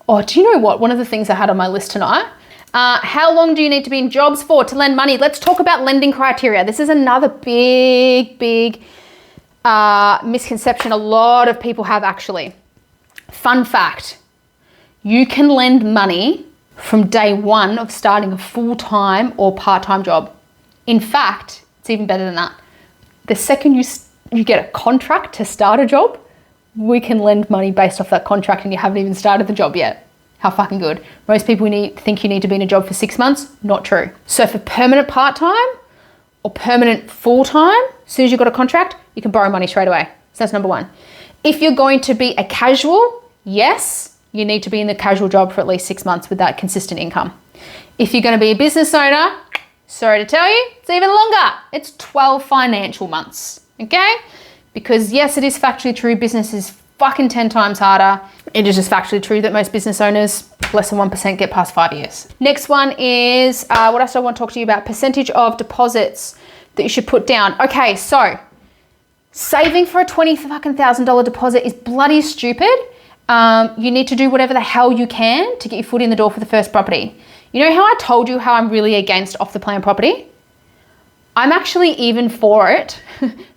Oh, do you know what? One of the things I had on my list tonight, how long do you need to be in jobs for to lend money? Let's talk about lending criteria. This is another big misconception a lot of people have actually. Fun fact, you can lend money from day one of starting a full-time or part-time job. In fact, it's even better than that. The second you get a contract to start a job, we can lend money based off that contract and you haven't even started the job yet. How fucking good. Most people think you need to be in a job for 6 months. Not true. So for permanent part-time or permanent full-time, as soon as you've got a contract, you can borrow money straight away. So that's number one. If you're going to be a casual, yes, you need to be in the casual job for at least 6 months with that consistent income. If you're going to be a business owner, sorry to tell you, it's even longer. It's 12 financial months, okay? Because yes, it is factually true, business is fucking 10 times harder. It is just factually true that most business owners, less than 1%, get past 5 years. Next one is, what else do I want to talk to you about? Percentage of deposits that you should put down. Okay, so saving for a $20,000 deposit is bloody stupid. You need to do whatever the hell you can to get your foot in the door for the first property. You know how I told you how I'm really against off the plan property? I'm actually even for it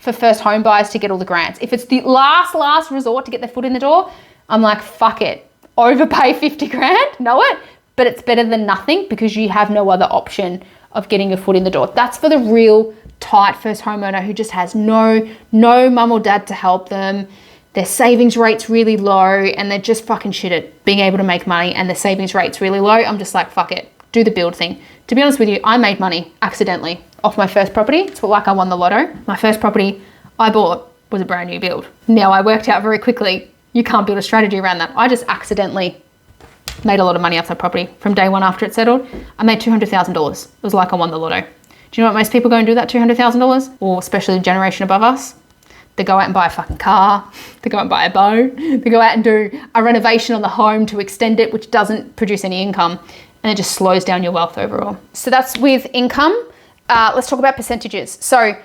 for first home buyers to get all the grants. If it's the last resort to get their foot in the door, I'm like, fuck it. Overpay 50 grand, know it, but it's better than nothing because you have no other option of getting your foot in the door. That's for the real tight first homeowner who just has no mum or dad to help them. Their savings rate's really low and they're just fucking shit at being able to make money and their savings rate's really low. I'm just like, fuck it, do the build thing. To be honest with you, I made money accidentally off my first property. It's like I won the lotto. My first property I bought was a brand new build. Now I worked out very quickly, you can't build a strategy around that. I just accidentally made a lot of money off that property. From day one after it settled, I made $200,000. It was like I won the lotto. Do you know what most people go and do that $200,000? Or especially the generation above us? They go out and buy a fucking car. They go out and buy a boat. They go out and do a renovation on the home to extend it, which doesn't produce any income. And it just slows down your wealth overall. So that's with income. Let's talk about percentages. So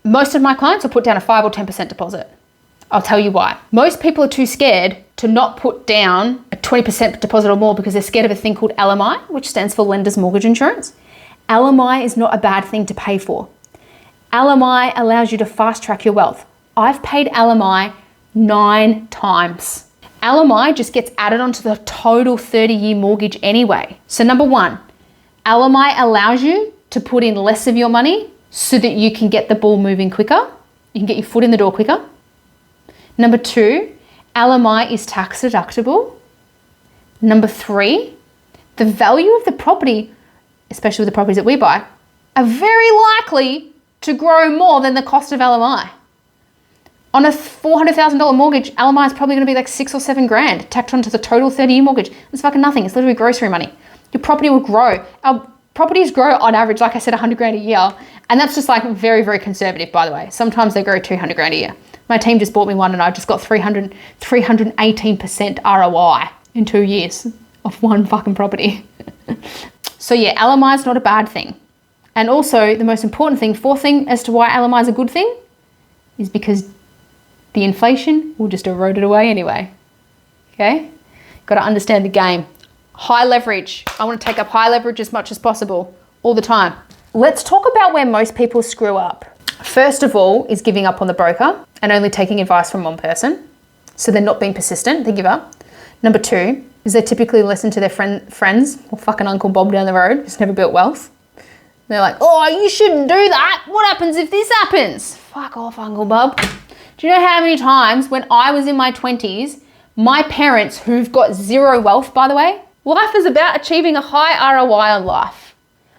most of my clients will put down a 5 or 10% deposit. I'll tell you why. Most people are too scared to not put down a 20% deposit or more because they're scared of a thing called LMI, which stands for Lender's Mortgage Insurance. LMI is not a bad thing to pay for. LMI allows you to fast track your wealth. I've paid LMI 9 times. LMI just gets added onto the total 30-year mortgage anyway. So number one, LMI allows you to put in less of your money so that you can get the ball moving quicker. You can get your foot in the door quicker. Number two, LMI is tax deductible. Number three, the value of the property, especially with the properties that we buy, are very likely to grow more than the cost of LMI. On a $400,000 mortgage, LMI is probably going to be like 6 or 7 grand tacked onto the total 30-year mortgage. It's fucking nothing. It's literally grocery money. Your property will grow. Our properties grow on average, like I said, 100 grand a year. And that's just like very, very conservative, by the way. Sometimes they grow 200 grand a year. My team just bought me one and I just got 318% ROI in 2 years of one fucking property. So yeah, LMI is not a bad thing. And also the most important thing, fourth thing as to why LMI is a good thing is because the inflation will just erode it away anyway. Okay? Got to understand the game. High leverage. I want to take up high leverage as much as possible all the time. Let's talk about where most people screw up. First of all is giving up on the broker and only taking advice from one person. So they're not being persistent, they give up. Number two is they typically listen to their friends or fucking Uncle Bob down the road who's never built wealth. They're like, oh, you shouldn't do that. What happens if this happens? Fuck off, Uncle Bob. Do you know how many times when I was in my 20s, my parents, who've got zero wealth, by the way, life is about achieving a high ROI on life.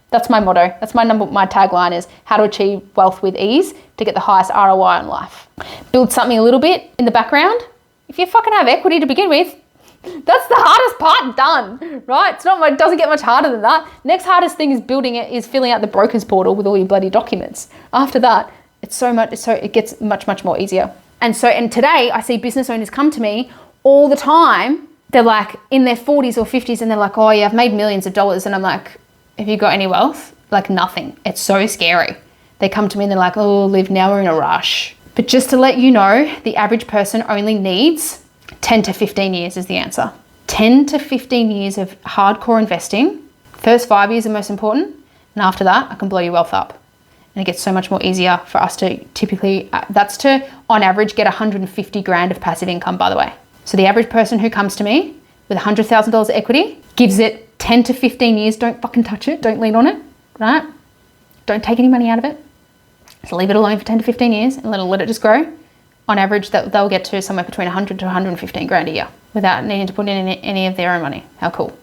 That's my motto. That's my tagline is how to achieve wealth with ease to get the highest ROI on life. Build something a little bit in the background. If you fucking have equity to begin with, that's the hardest part done, right? It doesn't get much harder than that. Next hardest thing is filling out the broker's portal with all your bloody documents. After that, it gets much more easier. And today I see business owners come to me all the time. They're like in their 40s or 50s and they're like, oh yeah, I've made millions of dollars. And I'm like, have you got any wealth? Like nothing. It's so scary. They come to me and they're like, oh, Liv, now we're in a rush. But just to let you know, the average person only needs 10 to 15 years is the answer. 10 to 15 years of hardcore investing. First 5 years are most important. And after that, I can blow your wealth up. And it gets so much more easier for us to typically, that's to, on average, get 150 grand of passive income, by the way. So the average person who comes to me with $100,000 equity, gives it 10 to 15 years, don't fucking touch it, don't lean on it, right? Don't take any money out of it. So leave it alone for 10 to 15 years and let it just grow. On average, they'll get to somewhere between 100 to 115 grand a year without needing to put in any of their own money. How cool.